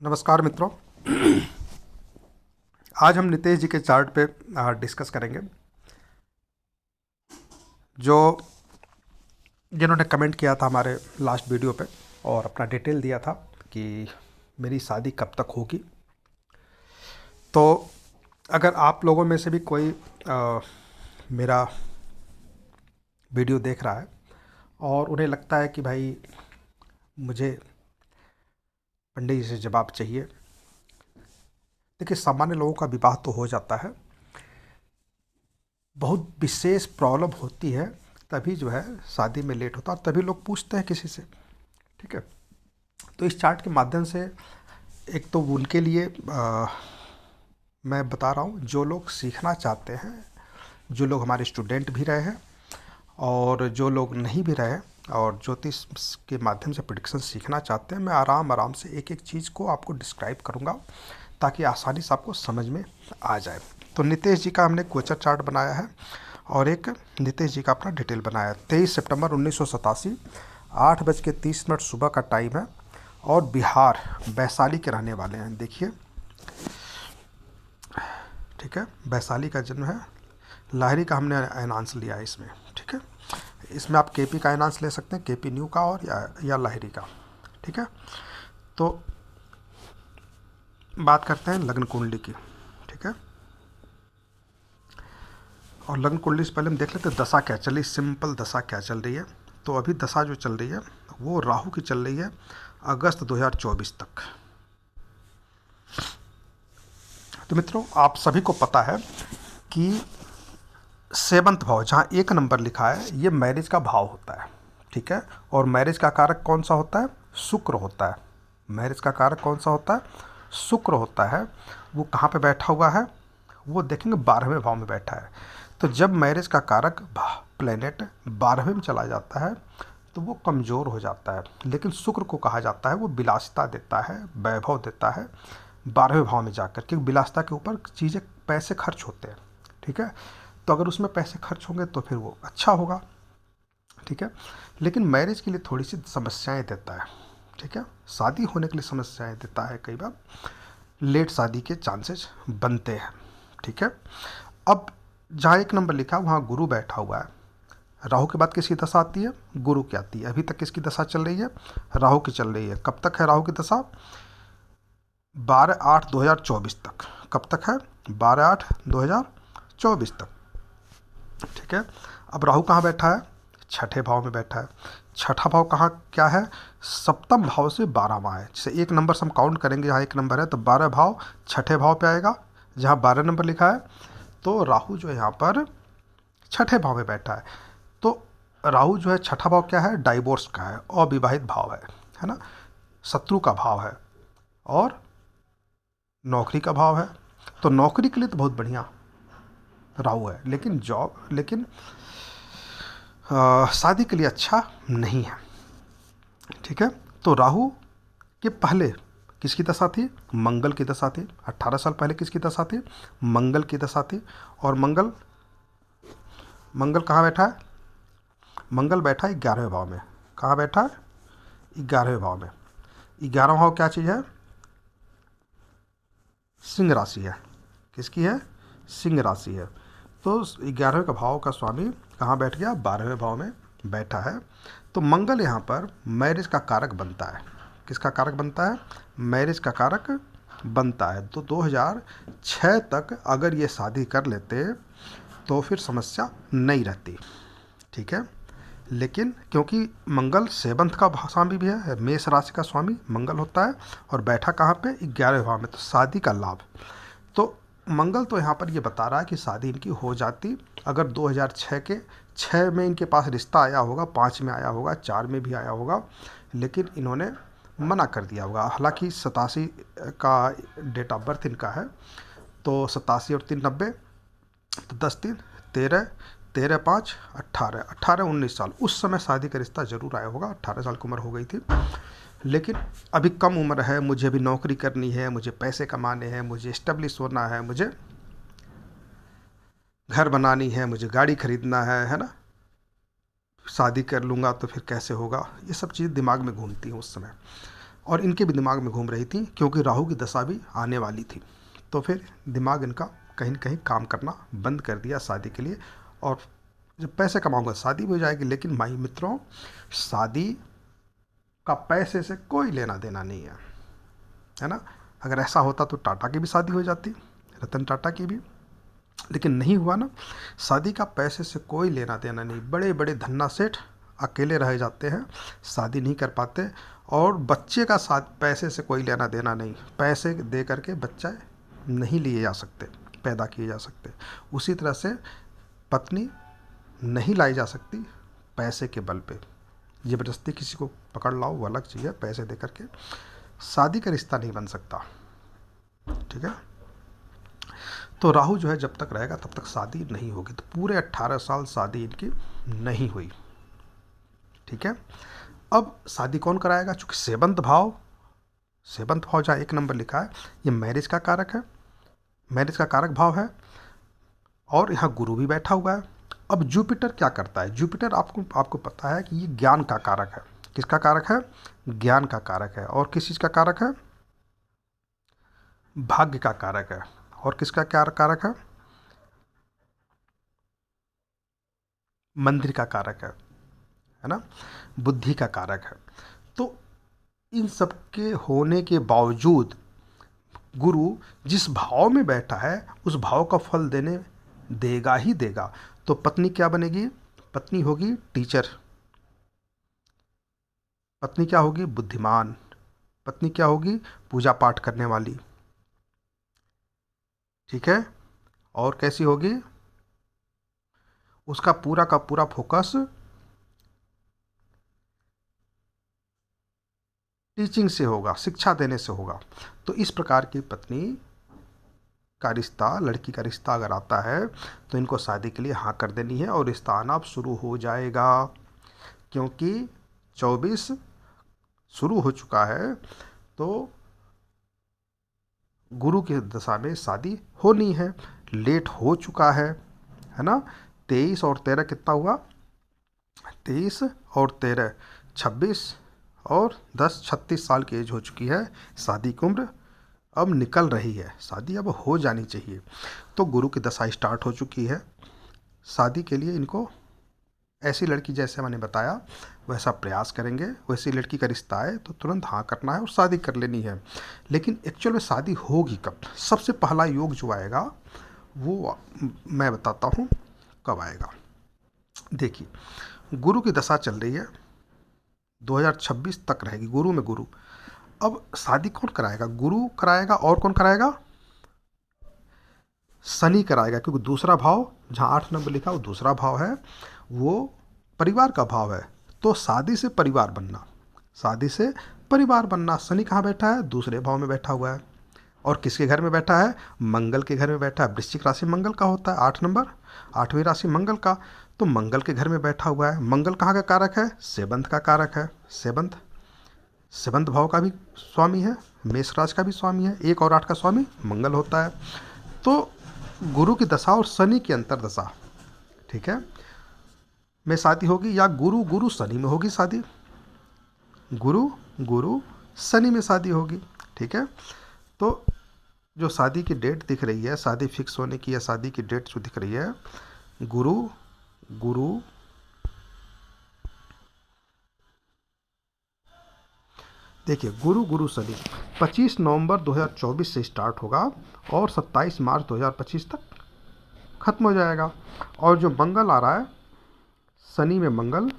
नमस्कार मित्रों। आज हम नितेश जी के चार्ट पे डिस्कस करेंगे। जो जिन्होंने कमेंट किया था हमारे लास्ट वीडियो पे और अपना डिटेल दिया था कि मेरी शादी कब तक होगी। तो अगर आप लोगों में से भी कोई मेरा वीडियो देख रहा है और उन्हें लगता है कि भाई मुझे पंडित जी से जवाब चाहिए। देखिए, सामान्य लोगों का विवाह तो हो जाता है, बहुत विशेष प्रॉब्लम होती है तभी जो है शादी में लेट होता है और तभी लोग पूछते हैं किसी से। ठीक है, तो इस चार्ट के माध्यम से एक तो उनके लिए मैं बता रहा हूँ जो लोग सीखना चाहते हैं, जो लोग हमारे स्टूडेंट भी रहे हैं और जो लोग नहीं भी रहे और ज्योतिष के माध्यम से प्रेडिक्शन सीखना चाहते हैं। मैं आराम आराम से एक एक चीज़ को आपको डिस्क्राइब करूँगा ताकि आसानी से आपको समझ में आ जाए। तो नितेश जी का हमने गोचर चार्ट बनाया है और एक नितेश जी का अपना डिटेल बनाया है। 23 सितंबर 1987 8:30 सुबह का टाइम है और बिहार वैशाली के रहने वाले हैं। देखिए, ठीक है, वैशाली का जन्म है। लाहिरी का हमने एनांस लिया है इसमें। ठीक है, इसमें आप केपी का एनांस ले सकते हैं, केपी न्यू का और या लाहिरी का। ठीक है, तो बात करते हैं लग्न कुंडली की। ठीक है, और लग्न कुंडली से पहले हम देख लेते हैं दशा क्या चल रही, सिंपल दशा क्या चल रही है। तो अभी दशा जो चल रही है वो राहु की चल रही है अगस्त 2024 तक। तो मित्रों, आप सभी को पता है कि सेवंथ भाव जहाँ एक नंबर लिखा है ये मैरिज का भाव होता है। ठीक है, और मैरिज का कारक कौन सा होता है? शुक्र होता है। मैरिज का कारक कौन सा होता है? शुक्र होता है। वो कहाँ पे बैठा हुआ है? वो देखेंगे 12वें भाव में बैठा है। तो जब मैरिज का कारक प्लेनेट 12वें में चला जाता है तो वो कमज़ोर हो जाता है। लेकिन शुक्र को कहा जाता है वो विलासिता देता है, वैभव देता है 12वें भाव में जाकर, क्योंकि विलासिता के ऊपर चीज़ें पैसे खर्च होते हैं। ठीक है, तो अगर उसमें पैसे खर्च होंगे तो फिर वो अच्छा होगा। ठीक है, लेकिन मैरिज के लिए थोड़ी सी समस्याएं देता है। ठीक है, शादी होने के लिए समस्याएं देता है, कई बार लेट शादी के चांसेस बनते हैं। ठीक है, अब जहाँ एक नंबर लिखा है वहाँ गुरु बैठा हुआ है। राहु के बाद किसकी दशा आती है? गुरु की आती है। अभी तक किसकी दशा चल रही है? राहु की चल रही है। कब तक है राहु की दशा? 12/8/2024 तक। कब तक है? 12/8/2024 तक। ठीक है, अब राहु कहाँ बैठा है? छठे भाव में बैठा है। छठा भाव कहाँ क्या है? सप्तम भाव से 12वां है। जैसे एक नंबर से हम काउंट करेंगे, जहाँ एक नंबर है तो 12 भाव छठे भाव पे आएगा। जहाँ 12 नंबर लिखा है तो राहु जो है यहाँ पर छठे भाव में बैठा है। तो राहु जो है छठा भाव क्या है? डाइवोर्स का है, अविवाहित भाव है ना, शत्रु का भाव है और नौकरी का भाव है। तो नौकरी के लिए तो बहुत बढ़िया राहु है, लेकिन शादी के लिए अच्छा नहीं है। ठीक है, तो राहु के पहले किसकी दशा थी? मंगल की दशा थी। 18 साल पहले किसकी दशा थी? मंगल की दशा थी। और मंगल कहाँ बैठा है? मंगल बैठा है 11वें भाव में। कहाँ बैठा है? 11वें भाव में। 11वां भाव क्या चीज़ है? सिंह राशि है। किसकी है? सिंह राशि है। तो 11वें का भाव का स्वामी कहाँ बैठ गया? 12वें भाव में बैठा है। तो मंगल यहाँ पर मैरिज का कारक बनता है। किसका कारक बनता है? मैरिज का कारक बनता है। तो 2006 तक अगर ये शादी कर लेते तो फिर समस्या नहीं रहती। ठीक है, लेकिन क्योंकि मंगल सेवंथ का स्वामी भी है, मेष राशि का स्वामी मंगल होता है और बैठा कहाँ पे? 11वें भाव में, तो शादी का लाभ। तो मंगल तो यहाँ पर ये बता रहा है कि शादी इनकी हो जाती अगर 2006 के 6 में इनके पास रिश्ता आया होगा, 5 में आया होगा, 4 में भी आया होगा, लेकिन इन्होंने मना कर दिया होगा। हालांकि 87 का डेट ऑफ बर्थ इनका है, तो 87 और 3 90, तो 10 3 13, 13 5 18, 18 19 साल उस समय शादी का रिश्ता जरूर आया होगा। 18 साल की उम्र हो गई थी, लेकिन अभी कम उम्र है, मुझे अभी नौकरी करनी है, मुझे पैसे कमाने हैं, मुझे इस्टेब्लिश होना है, मुझे घर बनानी है, मुझे गाड़ी खरीदना है ना, शादी कर लूँगा तो फिर कैसे होगा, ये सब चीज़ दिमाग में घूमती हैं उस समय। और इनके भी दिमाग में घूम रही थी, क्योंकि राहु की दशा भी आने वाली थी। तो फिर दिमाग इनका कहीं न कहीं काम करना बंद कर दिया शादी के लिए। और जब पैसे कमाऊंगा शादी भी हो जाएगी। लेकिन भाई मित्रों, शादी का पैसे से कोई लेना देना नहीं है ना। अगर ऐसा होता तो टाटा की भी शादी हो जाती, रतन टाटा की भी, लेकिन नहीं हुआ ना। शादी का पैसे से कोई लेना देना नहीं। बड़े बड़े धन्ना सेठ अकेले रह जाते हैं, शादी नहीं कर पाते। और बच्चे का साथ पैसे से कोई लेना देना नहीं। पैसे दे करके बच्चा नहीं लिए जा सकते, पैदा किए जा सकते। उसी तरह से पत्नी नहीं लाई जा सकती पैसे के बल पे। ज़बरदस्ती किसी को पकड़ लाओ वो अलग चीज़ है, पैसे दे करके शादी का रिश्ता नहीं बन सकता। ठीक है। तो राहु जो है जब तक रहेगा तब तक शादी नहीं होगी। तो पूरे 18 साल शादी इनकी नहीं हुई। ठीक है। अब शादी कौन कराएगा? चूंकि सेवंत भाव जहाँ 1 नंबर लिखा है, ये मैरिज का कारक है, मैरिज का कारक भाव है। और यहाँ गुरु भी बैठा हुआ है। अब जुपिटर क्या करता है? जुपिटर आपको पता है कि ये ज्ञान का कारक है। किसका कारक है? ज्ञान का कारक है। और किस चीज़ का कारक है? भाग्य का कारक है। और किसका क्या कारक है? मंदिर का कारक है ना, बुद्धि का कारक है। तो इन सब के होने के बावजूद गुरु जिस भाव में बैठा है उस भाव का फल देगा ही देगा। तो पत्नी क्या बनेगी? पत्नी होगी टीचर, पत्नी क्या होगी? बुद्धिमान, पत्नी क्या होगी? पूजा पाठ करने वाली। ठीक है। और कैसी होगी? उसका पूरा का पूरा फोकस टीचिंग से होगा, शिक्षा देने से होगा। तो इस प्रकार की पत्नी का रिश्ता, लड़की का रिश्ता अगर आता है तो इनको शादी के लिए हाँ कर देनी है और रिश्ता आना अब शुरू हो जाएगा। क्योंकि 24 शुरू हो चुका है तो गुरु की दशा में शादी होनी है। लेट हो चुका है ना। 23 और 13 कितना हुआ? 23 और 13 26 और 10 36 साल की एज हो चुकी है। शादी की उम्र अब निकल रही है, शादी अब हो जानी चाहिए। तो गुरु की दशा स्टार्ट हो चुकी है। शादी के लिए इनको ऐसी लड़की जैसे मैंने बताया वैसा प्रयास करेंगे। वैसी लड़की का रिश्ता आए तो तुरंत हाँ करना है और शादी कर लेनी है। लेकिन एक्चुअल में शादी होगी कब? सबसे पहला योग जो आएगा वो मैं बताता हूँ कब आएगा। देखिए, गुरु की दशा चल रही है, 2026 तक रहेगी गुरु में गुरु। अब शादी कौन कराएगा? गुरु कराएगा। और कौन कराएगा? शनि कराएगा। क्योंकि दूसरा भाव जहाँ 8 नंबर लिखा वो दूसरा भाव है, वो परिवार का भाव है। तो शादी से परिवार बनना, शादी से परिवार बनना। शनि कहाँ बैठा है? दूसरे भाव में बैठा हुआ है। और किसके घर में बैठा है? मंगल के घर में बैठा है। वृश्चिक राशि मंगल का होता है, 8 नंबर 8वीं राशि मंगल का। तो मंगल के घर में बैठा हुआ है। मंगल कहाँ का कारक है? सेवंत का कारक है। सेवंत भाव का भी स्वामी है, मेष राशि का भी स्वामी है। 1 और 8 का स्वामी मंगल होता है। तो गुरु की दशा और शनि की अंतरदशा, ठीक है, में शादी होगी, या गुरु गुरु शनि में होगी शादी, गुरु गुरु शनि में शादी होगी। ठीक है। तो जो शादी की डेट दिख रही है, शादी फिक्स होने की या शादी की डेट जो दिख रही है, गुरु गुरु देखिए, गुरु गुरु शनि 25 नवंबर 2024 से स्टार्ट होगा और 27 मार्च 2025 तक खत्म हो जाएगा। और जो मंगल आ रहा है, शनि में मंगल,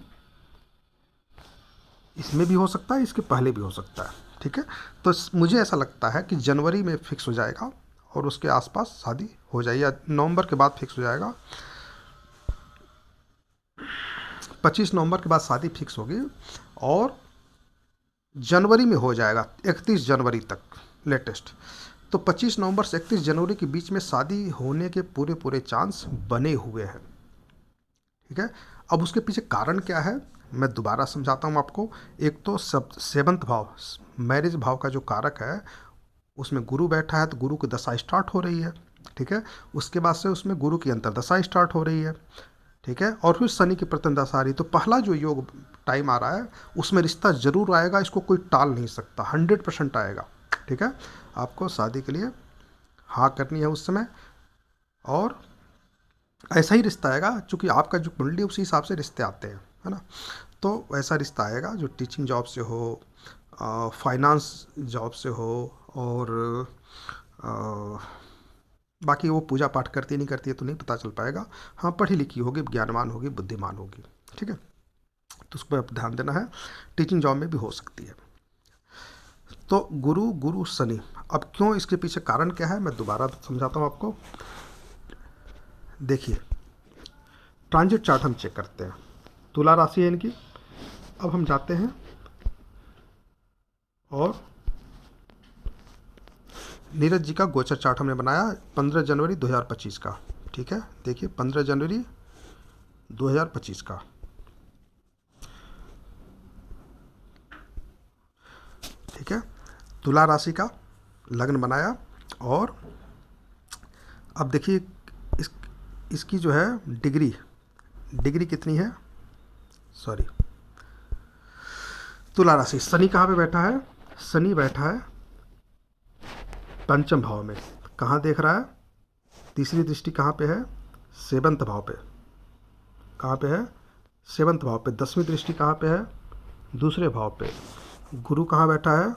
इसमें भी हो सकता है, इसके पहले भी हो सकता है। ठीक है। तो मुझे ऐसा लगता है कि जनवरी में फिक्स हो जाएगा और उसके आसपास शादी हो जाएगी, या नवंबर के बाद फिक्स हो जाएगा। 25 नवंबर के बाद शादी फिक्स होगी और जनवरी में हो जाएगा 31 जनवरी तक लेटेस्ट। तो 25 नवंबर से 31 जनवरी के बीच में शादी होने के पूरे पूरे चांस बने हुए हैं। ठीक है। अब उसके पीछे कारण क्या है मैं दोबारा समझाता हूँ आपको। एक तो सब सेवंत भाव, मैरिज भाव का जो कारक है उसमें गुरु बैठा है, तो गुरु की दशा स्टार्ट हो रही है। ठीक है। उसके बाद से उसमें गुरु की अंतरदशा स्टार्ट हो रही है। ठीक है, और फिर शनि की प्रथम दशा आ रही, तो पहला जो योग टाइम आ रहा है उसमें रिश्ता जरूर आएगा, इसको कोई टाल नहीं सकता, 100% आएगा। ठीक है, आपको शादी के लिए हाँ करनी है उस समय, और ऐसा ही रिश्ता आएगा, चूँकि आपका जो कुंडली उसी हिसाब से रिश्ते आते हैं, है ना। तो ऐसा रिश्ता आएगा जो टीचिंग जॉब से हो, फाइनेंस जॉब से हो, और बाकी वो पूजा पाठ करती नहीं करती है तो नहीं पता चल पाएगा। हाँ, पढ़ी लिखी होगी, ज्ञानवान होगी, बुद्धिमान होगी। ठीक है, तो उस पर आप ध्यान देना है। टीचिंग जॉब में भी हो सकती है। तो गुरु गुरु शनि, अब क्यों, इसके पीछे कारण क्या है मैं दोबारा समझाता हूँ आपको। देखिए, ट्रांजिट चार्ट हम चेक करते हैं, तुला राशि है इनकी। अब हम जाते हैं और नीरज जी का गोचर चार्ट हमने बनाया 15 जनवरी 2025 का। ठीक है, देखिए 15 जनवरी 2025 का। ठीक है, तुला राशि का लग्न बनाया, और अब देखिए इस इसकी जो है डिग्री कितनी है, सॉरी, तुला राशि, शनि कहाँ पे बैठा है, शनि बैठा है पंचम भाव में। कहाँ देख रहा है, तीसरी दृष्टि कहाँ पे है, सेवंथ भाव पे। कहाँ पे है, सेवंथ भाव पे। 10वीं दृष्टि कहाँ पे है, दूसरे भाव पे। गुरु कहाँ बैठा है,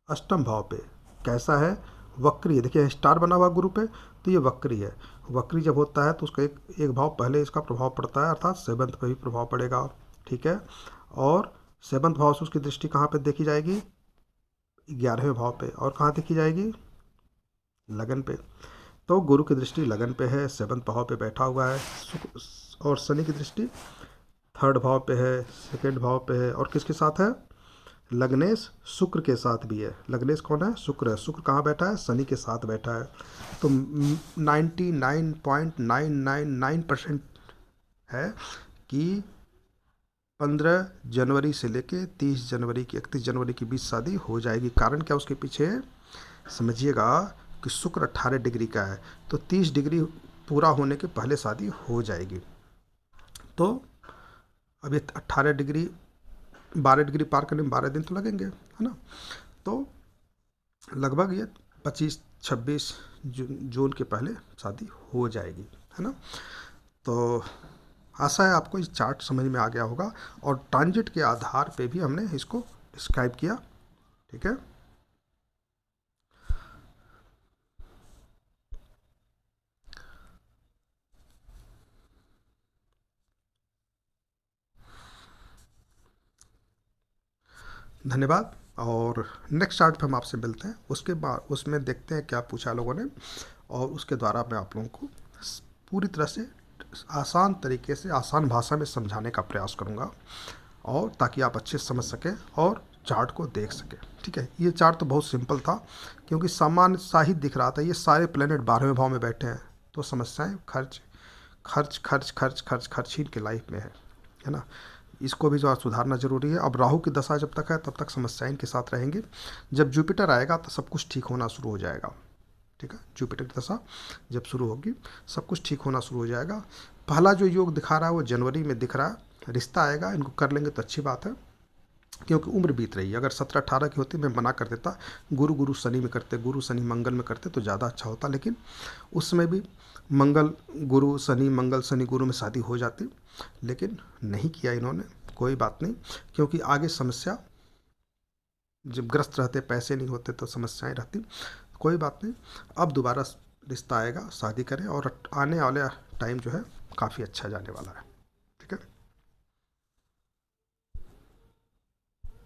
अष्टम भाव पे। कैसा है, वक्री है। देखिए स्टार बना हुआ गुरु पे, तो ये वक्री है। वक्री जब होता है तो उसका एक भाव पहले इसका प्रभाव पड़ता है, अर्थात सेवंथ पे भी प्रभाव पड़ेगा। ठीक है, और सेवंथ भाव से उसकी दृष्टि कहाँ पे देखी जाएगी, 11वें भाव पे। और कहाँ देखी जाएगी, लगन पे। तो गुरु की दृष्टि लगन पे है, सेवंथ भाव पे बैठा हुआ है। और शनि की दृष्टि थर्ड भाव पे है, सेकेंड भाव पे है, और किसके साथ है, लग्नेश शुक्र के साथ भी है। लग्नेश कौन है, शुक्र है। शुक्र कहाँ बैठा है, शनि के साथ बैठा है। तो 99.999% है कि 15 जनवरी से लेके 30 जनवरी की 31 जनवरी के बीच शादी हो जाएगी। कारण क्या उसके पीछे, समझिएगा कि शुक्र 18 डिग्री का है, तो 30 डिग्री पूरा होने के पहले शादी हो जाएगी। तो अब ये 18 डिग्री 12 डिग्री पार करने में 12 दिन तो लगेंगे, है ना। तो लगभग ये 25-26 जून के पहले शादी हो जाएगी, है ना। तो आशा है आपको इस चार्ट समझ में आ गया होगा, और ट्रांजिट के आधार पे भी हमने इसको डिस्क्राइब किया। ठीक है, धन्यवाद। और नेक्स्ट चार्ट पे हम आपसे मिलते हैं, उसके बाद उसमें देखते हैं क्या पूछा लोगों ने, और उसके द्वारा मैं आप लोगों को पूरी तरह से आसान तरीके से आसान भाषा में समझाने का प्रयास करूँगा, और ताकि आप अच्छे से समझ सकें और चार्ट को देख सकें। ठीक है, ये चार्ट तो बहुत सिंपल था, क्योंकि सामान्य सा ही दिख रहा था। ये सारे प्लेनेट 12वें भाव में बैठे हैं, तो समस्याएं खर्च खर्च खर्च खर्च खर्च खर्च ही के लाइफ में है ना। इसको भी जो सुधारना जरूरी है। अब राहु की दशा जब तक है तब तक समस्याएं इनके साथ रहेंगी। जब जुपिटर आएगा तो सब कुछ ठीक होना शुरू हो जाएगा। ठीक है, जुपिटर की दशा जब शुरू होगी सब कुछ ठीक होना शुरू हो जाएगा। पहला जो योग दिखा रहा है वो जनवरी में दिख रहा है, रिश्ता आएगा, इनको कर लेंगे तो अच्छी बात है, क्योंकि उम्र बीत रही है। अगर 17-18 की होती मैं मना कर देता, गुरु गुरु शनि में करते, गुरु शनि मंगल में करते तो ज़्यादा अच्छा होता, लेकिन उस समय भी मंगल गुरु शनि मंगल शनि गुरु में शादी हो जाती, लेकिन नहीं किया इन्होंने। कोई बात नहीं, क्योंकि आगे समस्या जब ग्रस्त रहते, पैसे नहीं होते तो समस्याएं रहती। कोई बात नहीं, अब दोबारा रिश्ता आएगा, शादी करें, और आने वाला टाइम जो है काफ़ी अच्छा जाने वाला है।